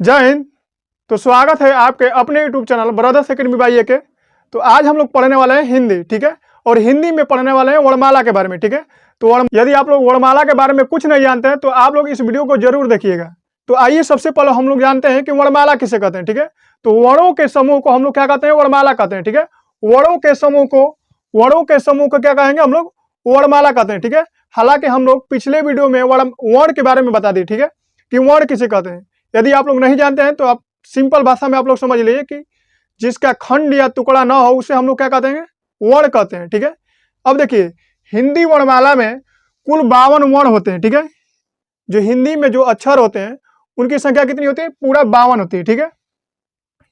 जय हिंद। तो स्वागत है आपके अपने YouTube channel Brothers Academy by A K. तो आज हम लोग पढ़ने वाले हैं हिंदी, ठीक है। और हिंदी में पढ़ने वाले हैं वर्णमाला के बारे में, ठीक है। तो यदि आप लोग वर्णमाला के बारे में कुछ नहीं जानते हैं तो आप लोग इस वीडियो को जरूर देखिएगा। तो आइए सबसे पहले हम लोग जानते हैं कि वर्णमाला किसे कहते हैं, ठीक है। तो वर्णों के समूह को हम लोग क्या कहते हैं, वर्णमाला कहते हैं, ठीक है। वर्णों के समूह को क्या कहेंगे हम लोग, वर्णमाला कहते हैं, ठीक है। हालांकि हम लोग पिछले वीडियो में वर्ण के बारे में बता दिए, ठीक है, कि वर्ण किसे कहते हैं। यदि आप लोग नहीं जानते हैं तो आप सिंपल भाषा में आप लोग समझ लीजिए कि जिसका खंड या टुकड़ा ना हो उसे हम लोग क्या कहते हैं, वर्ण कहते हैं, ठीक है। अब देखिए हिंदी वर्णमाला में कुल 52 वर्ण होते हैं, ठीक है। जो हिंदी में जो अक्षर होते हैं उनकी संख्या कितनी होती है, पूरा 52 होती है, ठीक है।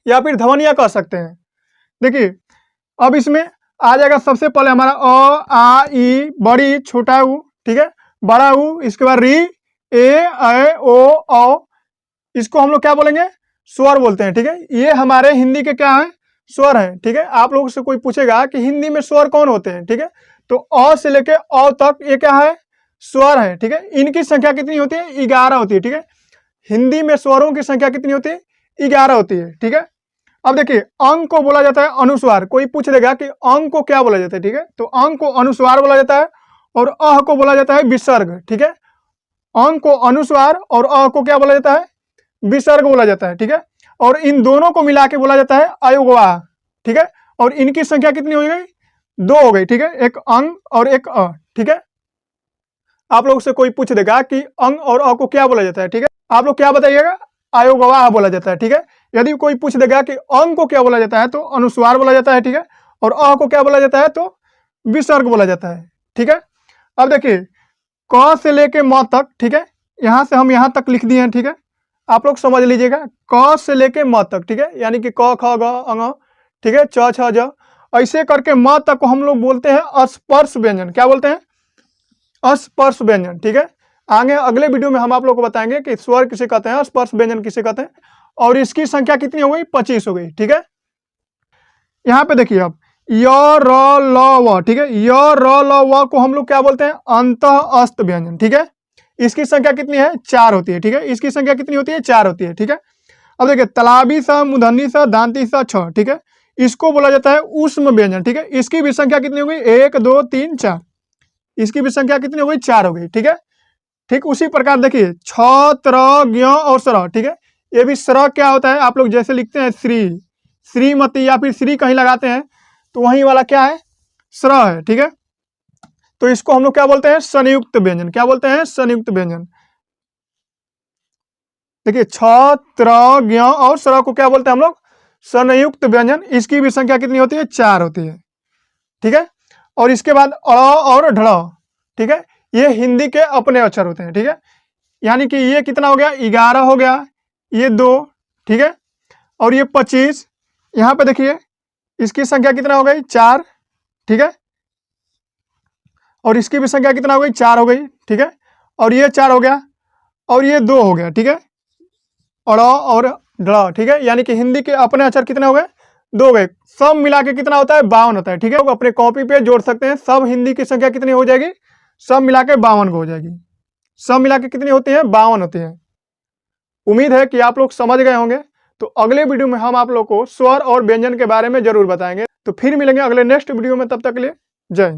या फिर ध्वनियां कह सकते हैं। देखिए अब इसमें आ जाएगा सबसे पहले हमारा अ आ ई, बड़ी छोटा ऊ, ठीक है, बड़ा ऊ, इसके बाद री ए ओ औ, इसको हम लोग क्या बोलेंगे, स्वर बोलते हैं, ठीक है। ये हमारे हिंदी के क्या है, स्वर है, ठीक है। आप लोगों से कोई पूछेगा कि हिंदी में स्वर कौन होते हैं, ठीक है, तो अ से लेके औ तक ये क्या है, स्वर है, ठीक है। इनकी संख्या कितनी होती है, 11 होती है, ठीक है। हिंदी में स्वरों की संख्या कितनी होती है, 11 होती है, ठीक है। अब देखिए अंक को बोला जाता है अनुस्वार। कोई पूछ देगा कि अंक को क्या बोला जाता है, ठीक है, तो अंक को अनुस्वार बोला जाता है और अ को बोला जाता है विसर्ग, ठीक है। अंक को अनुस्वार और अ को क्या बोला जाता है, विसर्ग बोला जाता है, ठीक है। और इन दोनों को मिला के बोला जाता है अयोगवाह, ठीक है। और इनकी संख्या कितनी हो गई, 2 हो गई, ठीक है, एक अंग और एक अ, ठीक है। आप लोग से कोई पूछ देगा कि अंग और अ को क्या बोला जाता है, ठीक है, आप लोग क्या बताइएगा, अयोगवाह बोला जाता है, ठीक है। यदि कोई पूछ देगा कि अंग को क्या बोला जाता है तो अनुस्वार बोला जाता है, ठीक है। और अ को क्या बोला जाता है तो विसर्ग बोला जाता है, ठीक है। अब देखिए क से लेके म तक, ठीक है, यहां से हम यहां तक लिख दिए हैं, ठीक है। आप लोग समझ लीजिएगा क से लेके म तक, ठीक है, यानी कि क ख ग अंग, ठीक है, च छ ज, ऐसे करके म तक को हम लोग बोलते हैं स्पर्श व्यंजन। क्या बोलते हैं, स्पर्श व्यंजन, ठीक है। आगे अगले वीडियो में हम आप लोग को बताएंगे कि स्वर किसे कहते हैं, स्पर्श व्यंजन किसे कहते हैं। और इसकी संख्या कितनी हो गई, 25 हो गई, ठीक है। यहाँ पे देखिए अब य र ल व, ठीक है, य र ल व को हम लोग क्या बोलते हैं, अंतः अस्त व्यंजन, ठीक है। इसकी संख्या कितनी है, 4 होती है, ठीक है। इसकी संख्या कितनी होती है, 4 होती है, ठीक है। अब देखिए तलाबी सा, मूर्धन्य सा, दांती सा, छ, ठीक है, इसको बोला जाता है ऊष्म व्यंजन, ठीक है। इसकी भी संख्या कितनी हो गई, 1 2 3 4, इसकी भी संख्या कितनी हो गई, 4 हो गई, ठीक है। ठीक उसी प्रकार देखिए छ त्र ज्ञ और स्र, ठीक है, ये भी स्र क्या होता है, आप लोग जैसे लिखते हैं श्री, श्रीमती या फिर श्री कहीं लगाते हैं तो वही वाला क्या है, स्र है, ठीक है। तो इसको हम लोग क्या बोलते हैं, संयुक्त व्यंजन। क्या बोलते हैं, संयुक्त व्यंजन। देखिए छ त्र ज्ञ और स्र को क्या बोलते हैं हम लोग, संयुक्त व्यंजन। इसकी भी संख्या कितनी होती है, 4 होती है, ठीक है। और इसके बाद अ और ढ, ठीक है, ये हिंदी के अपने अक्षर होते हैं, ठीक है। यानी कि ये कितना हो गया, 11 हो गया, ये 2, ठीक है, और ये 25। यहाँ पे देखिए इसकी संख्या कितना हो गई, 4, ठीक है। और इसकी भी संख्या कितना हो गई, 4 हो गई, ठीक है। और ये 4 हो गया और ये 2 हो गया, ठीक है, और ढ, ठीक है। यानी कि हिंदी के अपने अक्षर कितने हो गए, 2 हो गए। सब मिला के कितना होता है, 52 होता है, ठीक है। लोग अपने कॉपी पे जोड़ सकते हैं। सब हिंदी की संख्या कितनी हो जाएगी, सब मिला के 52 हो जाएगी। सब मिला के कितनी होती है, 52 होती है। उम्मीद है कि आप लोग समझ गए होंगे। तो अगले वीडियो में हम आप लोग को स्वर और व्यंजन के बारे में जरूर बताएंगे। तो फिर मिलेंगे अगले नेक्स्ट वीडियो में, तब तक के लिए जय हिंद।